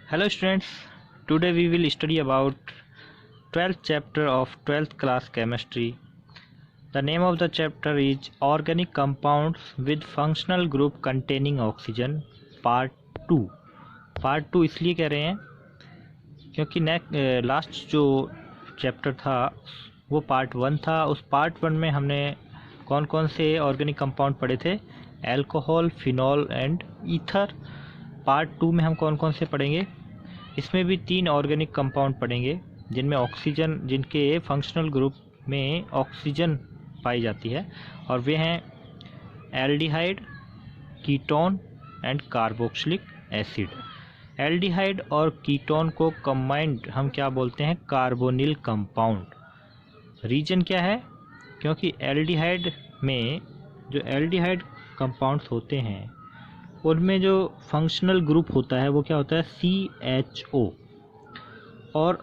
Hello students, today we will study about 12th chapter of 12th class chemistry. The name of the chapter is Organic Compounds with Functional Group Containing Oxygen Part 2. Part 2 इसलिए कह रहे हैं क्योंकि last जो chapter था वो part 1 था। उस पार्ट 1 में हमने कौन कौन से ऑर्गेनिक कंपाउंड पढ़े थे, alcohol, phenol and ether. Part 2 में हम कौन कौन से पढ़ेंगे, इसमें भी 3 ऑर्गेनिक कंपाउंड पढ़ेंगे जिनमें ऑक्सीजन, जिनके फंक्शनल ग्रुप में ऑक्सीजन पाई जाती है, और वे हैं aldehyde, ketone and carboxylic acid. Aldehyde और कीटोन को कंबाइंड हम क्या बोलते हैं, कार्बोनिल कंपाउंड। रीजन क्या है, क्योंकि एल्डिहाइड में जो एल्डिहाइड कंपाउंड्स होते हैं उनमें जो फंक्शनल ग्रुप होता है वो क्या होता है, CHO, और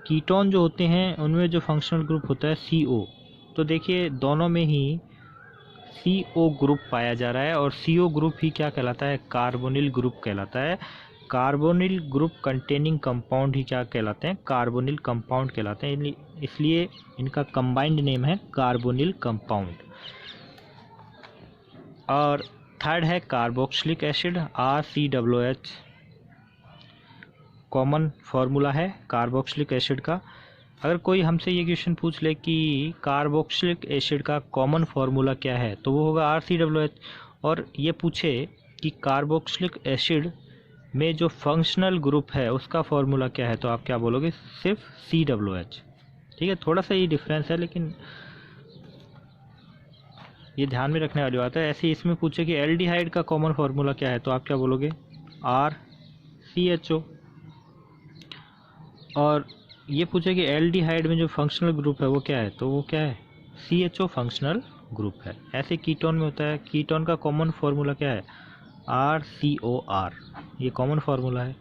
कीटोन जो होते हैं उनमें जो फंक्शनल ग्रुप होता है CO। तो देखिए दोनों में ही CO ग्रुप पाया जा रहा है, और CO ग्रुप ही क्या कहलाता है, कार्बोनिल ग्रुप कहलाता है। कार्बोनिल ग्रुप कंटेनिंग कंपाउंड ही क्या कहलाते हैं, कार्बोनिल कंपाउंड कहलाते हैं। इसलिए इनका कंबाइंड नेम है कार्बोनिल कंपाउंड। और थर्ड है carboxylic acid, RCOOH, common formula है कार्बोक्सिलिक एसिड का। अगर कोई हमसे ये क्वेश्चन पूछ ले कि कार्बोक्सिलिक एसिड का कॉमन फार्मूला क्या है, तो वो होगा RCOOH। और ये पूछे कि कार्बोक्सिलिक एसिड में जो फंक्शनल ग्रुप है उसका फार्मूला क्या है, तो आप क्या बोलोगे, सिर्फ COOH। ठीक है, थोड़ा सा ये डिफरेंस है लेकिन ये ध्यान में रखने वाली बात है। ऐसे इसमें पूछे कि एल्डिहाइड का कॉमन फार्मूला क्या है, तो आप क्या बोलोगे, RCHO। और ये पूछे कि एल्डिहाइड में जो फंक्शनल ग्रुप है वो क्या है, तो वो क्या है, CHO फंक्शनल ग्रुप है। ऐसे कीटोन में होता है, कीटोन का कॉमन फार्मूला क्या है, RCOR, ये कॉमन फार्मूला है।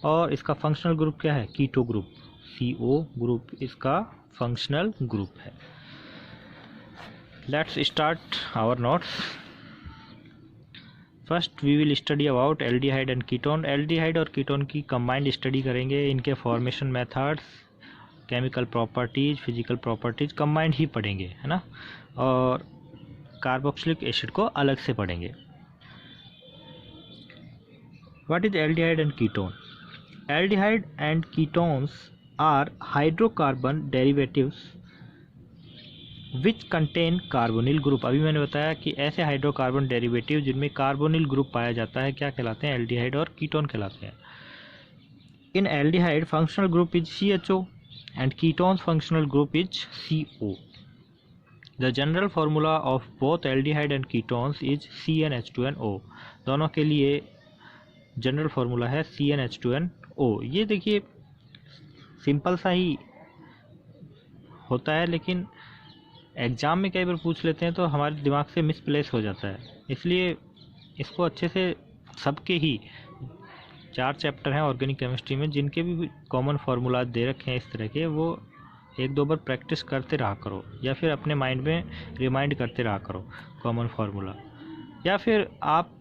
और इसका फंक्शनल ग्रुप क्या है, कीटो ग्रुप, CO ग्रुप इसका फंक्शनल ग्रुप है। Let's start our notes. First we will study about aldehyde and ketone. Aldehyde और कीटोन की कंबाइंड स्टडी करेंगे, इनके formation methods, chemical properties, physical properties combined ही पढ़ेंगे, है ना। और कार्बोक्सिलिक एसिड को अलग से पढ़ेंगे। What is aldehyde and ketone? Aldehyde and ketones are hydrocarbon derivatives which contain carbonyl group. अभी मैंने बताया कि ऐसे हाइड्रोकार्बन डेरिवेटिव जिनमें कार्बोनिल ग्रुप पाया जाता है क्या कहलाते हैं, एल्डिहाइड और कीटोन कहलाते हैं। In aldehyde functional group is CHO and ketones functional group is CO। The general formula of both aldehyde and ketones is CnH2nO। दोनों के लिए जनरल फार्मूला है CnH2nO। ये देखिए सिंपल सा ही होता है, लेकिन एग्ज़ाम में कई बार पूछ लेते हैं तो हमारे दिमाग से मिसप्लेस हो जाता है। इसलिए इसको अच्छे से, सबके ही 4 चैप्टर हैं ऑर्गेनिक केमिस्ट्री में जिनके भी कॉमन फार्मूला दे रखे हैं इस तरह के, वो 1-2 बार प्रैक्टिस करते रहा करो, या फिर अपने माइंड में रिमाइंड करते रहा करो कॉमन फार्मूला। या फिर आप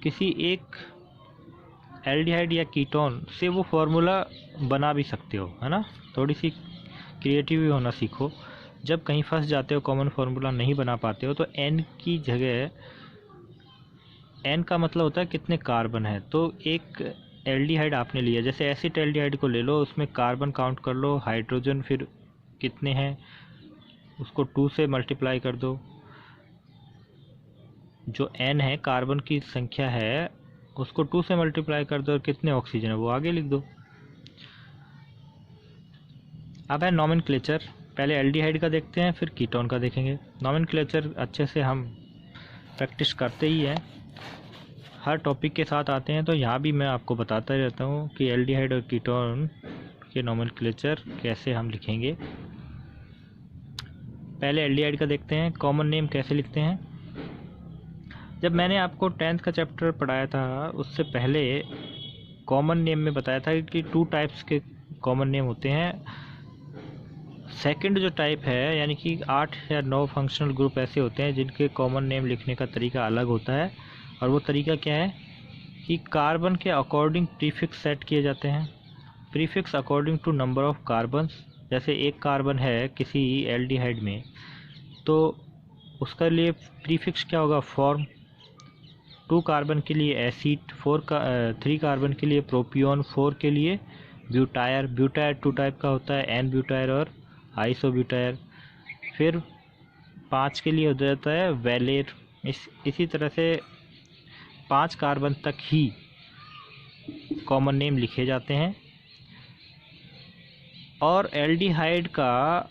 किसी एक एल्डिहाइड या कीटोन से वो फार्मूला बना भी सकते हो, है ना। थोड़ी सी क्रिएटिव भी होना सीखो। जब कहीं फंस जाते हो, कॉमन फार्मूला नहीं बना पाते हो, तो N की जगह, N का मतलब होता है कितने कार्बन है। तो एक एल्डिहाइड आपने लिया, जैसे एसिड एल्डिहाइड को ले लो, उसमें कार्बन काउंट कर लो, हाइड्रोजन फिर कितने हैं उसको 2 से मल्टीप्लाई कर दो। जो N है, कार्बन की संख्या है, उसको 2 से मल्टीप्लाई कर दो, और कितने ऑक्सीजन है वो आगे लिख दो। अब है नॉमेनक्लेचर। पहले एल्डिहाइड का देखते हैं, फिर कीटोन का देखेंगे। नॉमेनक्लेचर अच्छे से हम प्रैक्टिस करते ही हैं, हर टॉपिक के साथ आते हैं, तो यहाँ भी मैं आपको बताता रहता हूँ कि एल्डिहाइड और कीटोन के नॉमेनक्लेचर कैसे हम लिखेंगे। पहले एल्डिहाइड का देखते हैं, कॉमन नेम कैसे लिखते हैं। जब मैंने आपको 10th का चैप्टर पढ़ाया था उससे पहले कॉमन नेम में बताया था कि 2 टाइप्स के कॉमन नेम होते हैं। सेकंड जो टाइप है, यानी कि 8 या 9 फंक्शनल ग्रुप ऐसे होते हैं जिनके कॉमन नेम लिखने का तरीका अलग होता है, और वो तरीका क्या है, कि कार्बन के अकॉर्डिंग प्रीफिक्स सेट किए जाते हैं। Prefix according to number of carbons, जैसे एक कार्बन है किसी एल्डिहाइड में तो उसका लिए प्रीफिक्स क्या होगा, फॉर्म। 2 कार्बन के लिए एसिड, 3 कार्बन के लिए प्रोपियोन, 4 के लिए ब्यूटायर। ब्यूटायर 2 टाइप का होता है, एन ब्यूटायर और आइसोब्यूटायर। फिर 5 के लिए हो जाता है वेलेर। इसी तरह से 5 कार्बन तक ही कॉमन नेम लिखे जाते हैं। और एल्डिहाइड का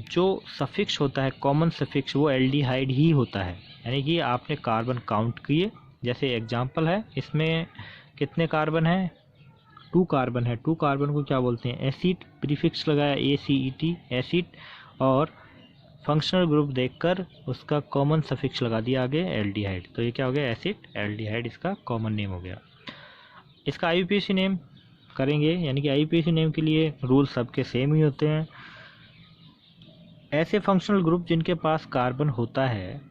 जो सफिक्स होता है, कॉमन सफिक्स, वो एल्डिहाइड ही होता है। यानी कि आपने कार्बन काउंट किए, जैसे एग्जांपल है, इसमें कितने कार्बन हैं, 2 कार्बन है। 2 कार्बन को क्या बोलते हैं, एसिड। प्रीफिक्स लगाया ACET, एसिड, और फंक्शनल ग्रुप देखकर उसका कॉमन सफिक्स लगा दिया आगे एल्डिहाइड। तो ये क्या हो गया, एसिड एल्डिहाइड, इसका कॉमन नेम हो गया। इसका IUPAC नेम करेंगे, यानी कि IUPAC नेम के लिए रूल सबके सेम ही होते हैं। ऐसे फंक्शनल ग्रुप जिनके पास कार्बन होता है,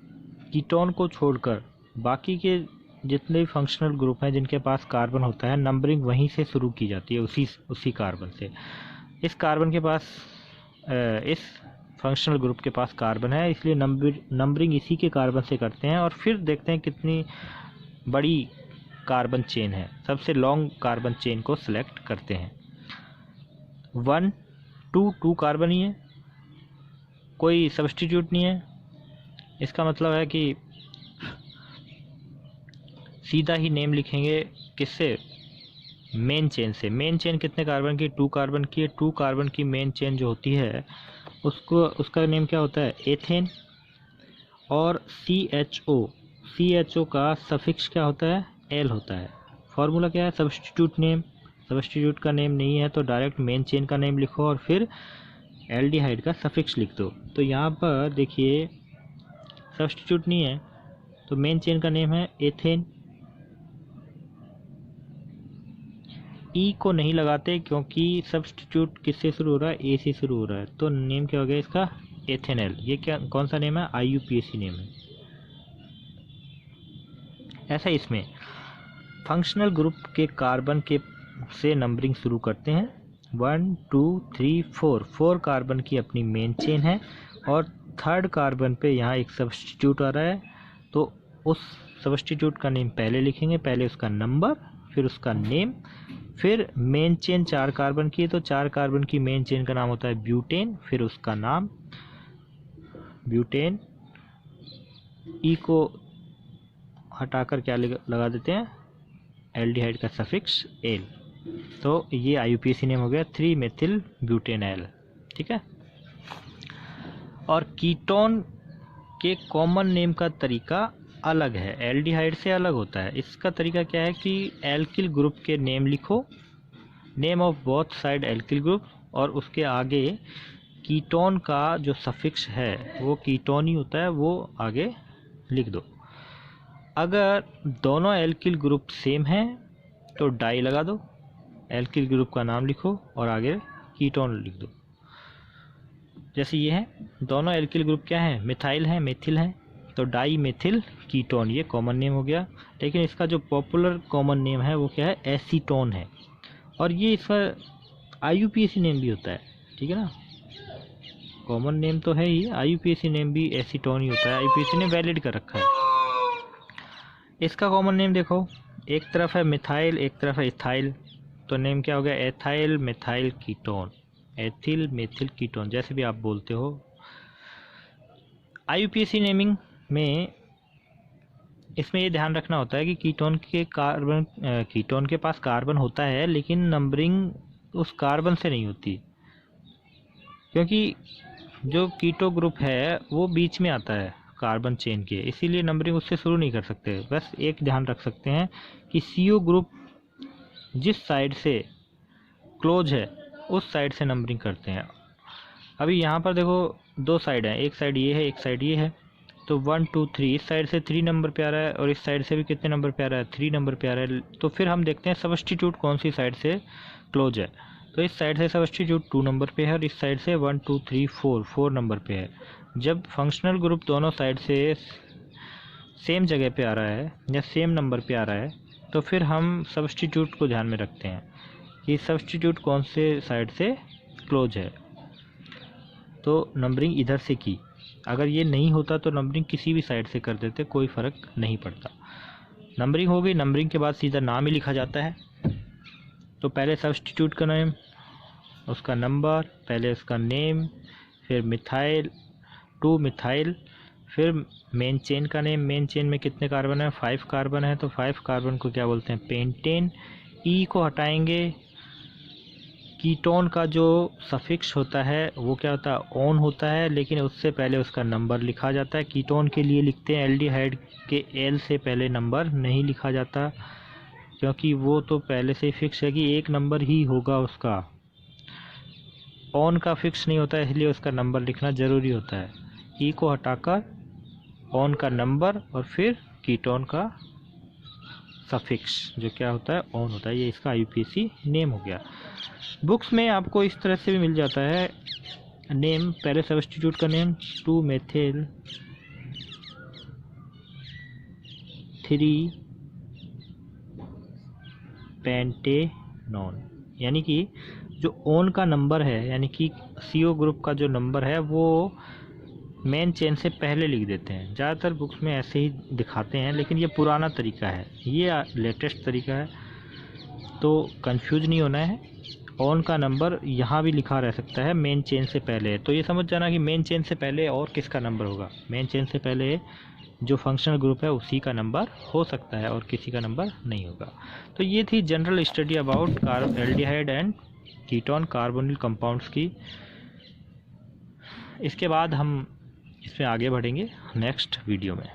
कीटोन को छोड़कर बाकी के जितने भी फंक्शनल ग्रुप हैं जिनके पास कार्बन होता है, नंबरिंग वहीं से शुरू की जाती है, उसी कार्बन से। इस कार्बन के पास इस फंक्शनल ग्रुप के पास कार्बन है, इसलिए नंबरिंग इसी के कार्बन से करते हैं। और फिर देखते हैं कितनी बड़ी कार्बन चेन है, सबसे लॉन्ग कार्बन चेन को सिलेक्ट करते हैं। 1 2 कार्बन ही है, कोई सब्स्टिट्यूट नहीं है। इसका मतलब है कि सीधा ही नेम लिखेंगे, किससे, मेन चेन से। मेन चेन कितने कार्बन की, 2 कार्बन की है। 2 कार्बन की मेन चेन जो होती है उसका नेम क्या होता है, एथेन। और CHO का सफिक्स क्या होता है, एल होता है। फॉर्मूला क्या है, सब्स्टिट्यूट नेम। सब्स्टिट्यूट का नेम नहीं है तो डायरेक्ट मेन चेन का नेम लिखो और फिर एल्डिहाइड का सफिक्स लिख दो। तो यहाँ पर देखिए सब्स्टिट्यूट नहीं है तो मेन चेन का नेम है एथेन। ई को नहीं लगाते क्योंकि सब्स्टिट्यूट किससे शुरू हो रहा है, ए से शुरू हो रहा है, तो नेम क्या हो गया इसका, एथेनॉल। ये क्या, कौन सा नेम है, IUPAC नेम है। ऐसा इसमें फंक्शनल ग्रुप के कार्बन के से नंबरिंग शुरू करते हैं। 1 2 3 4 कार्बन की अपनी मेन चेन है और 3rd कार्बन पे यहाँ एक सब्स्टिट्यूट आ रहा है, तो उस सब्स्टिट्यूट का नेम पहले लिखेंगे, पहले उसका नंबर, फिर उसका नेम, फिर मेन चेन 4 कार्बन की है तो 4 कार्बन की मेन चेन का नाम होता है ब्यूटेन, फिर उसका नाम ब्यूटेन। ई को हटाकर क्या लगा देते हैं, एल्डिहाइड का सफिक्स एल। तो ये IUPAC नेम हो गया 3 मेथिल ब्यूटेनॉल। ठीक है। और कीटोन के कॉमन नेम का तरीका अलग है, एल्डिहाइड से अलग होता है। इसका तरीका क्या है कि एल्किल ग्रुप के नेम लिखो, name of both side alkyl group, और उसके आगे कीटोन का जो सफिक्स है वो कीटोन ही होता है, वो आगे लिख दो। अगर दोनों एल्किल ग्रुप सेम हैं तो डाई लगा दो, एल्किल ग्रुप का नाम लिखो और आगे कीटोन लिख दो। जैसे ये है, दोनों एल्किल ग्रुप क्या है, मिथाइल है, मेथिल है, तो डाई मेथिल कीटोन, ये कॉमन नेम हो गया। लेकिन इसका जो पॉपुलर कॉमन नेम है वो क्या है, एसीटोन है। और ये इसका IUPAC नेम भी होता है, ठीक है ना। कॉमन नेम तो है ही, IUPAC नेम भी एसीटोन ही होता है, IUPAC ने वैलिड कर रखा है। इसका कॉमन नेम देखो, एक तरफ है मिथाइल, एक तरफ है इथाइल, तो नेम क्या हो गया, ethyl methyl ketone, ethyl methyl ketone, जैसे भी आप बोलते हो। IUPAC नेमिंग में इसमें ये ध्यान रखना होता है कि कीटोन के पास कार्बन होता है लेकिन नंबरिंग उस कार्बन से नहीं होती, क्योंकि जो कीटो ग्रुप है वो बीच में आता है कार्बन चेन के, इसीलिए नंबरिंग उससे शुरू नहीं कर सकते। बस एक ध्यान रख सकते हैं कि CO ग्रुप जिस साइड से क्लोज है उस साइड से नंबरिंग करते हैं। अभी यहाँ पर देखो 2 साइड हैं, एक साइड ये है, एक साइड ये है, तो 1 2 3 इस साइड से 3 नंबर पे आ रहा है और इस साइड से भी कितने नंबर पे आ रहा है, 3 नंबर पे आ रहा है। तो फिर हम देखते हैं सब्स्टिट्यूट कौन सी साइड से क्लोज है, तो इस साइड से सब्स्टिट्यूट 2 नंबर पे है और इस साइड से 1 2 3 4 नंबर पे है। जब फंक्शनल ग्रुप दोनों साइड से सेम जगह पे आ रहा है या सेम नंबर पे आ रहा है तो फिर हम सब्स्टिट्यूट को ध्यान में रखते हैं कि सब्स्टिट्यूट कौन से साइड से क्लोज है, तो नंबरिंग इधर से की। अगर ये नहीं होता तो नंबरिंग किसी भी साइड से कर देते, कोई फ़र्क नहीं पड़ता। नंबरिंग हो गई, नंबरिंग के बाद सीधा नाम ही लिखा जाता है। तो पहले सब्स्टिट्यूट का नेम, उसका नंबर, पहले उसका नेम, फिर मिथाइल टू मिथाइल, फिर मेन चेन का नेम। मेन चेन में कितने कार्बन है? 5 कार्बन है, तो 5 कार्बन को क्या बोलते हैं? पेंटेन। ई को हटाएंगे, कीटोन का जो सफिक्स होता है वो क्या होता है? ऑन होता है, लेकिन उससे पहले उसका नंबर लिखा जाता है। कीटोन के लिए लिखते हैं एल्डिहाइड के एल से पहले नंबर नहीं लिखा जाता, क्योंकि वो तो पहले से ही फिक्स है कि एक नंबर ही होगा उसका। ऑन का फिक्स नहीं होता है, इसलिए उसका नंबर लिखना ज़रूरी होता है। ई को हटाकर ऑन का नंबर और फिर कीटोन का सफिक्स जो क्या होता है? ऑन होता है। ये इसका IUPAC नेम हो गया। बुक्स में आपको इस तरह से भी मिल जाता है नेम। पहले सब्स्टिट्यूट का नेम 2 मेथिल 3 पेंटेनॉन, यानी कि जो ऑन का नंबर है, यानी कि CO ग्रुप का जो नंबर है वो मेन चेन से पहले लिख देते हैं। ज़्यादातर बुक्स में ऐसे ही दिखाते हैं, लेकिन ये पुराना तरीका है, ये लेटेस्ट तरीका है, तो कंफ्यूज नहीं होना है। ऑन का नंबर यहाँ भी लिखा रह सकता है, मेन चेन से पहले। तो ये समझ जाना कि मेन चेन से पहले और किसका नंबर होगा। मेन चेन से पहले जो फंक्शनल ग्रुप है उसी का नंबर हो सकता है और किसी का नंबर नहीं होगा। तो ये थी general study about aldehyde and ketone carbonyl compounds की। इसके बाद हम इसमें आगे बढ़ेंगे नेक्स्ट वीडियो में।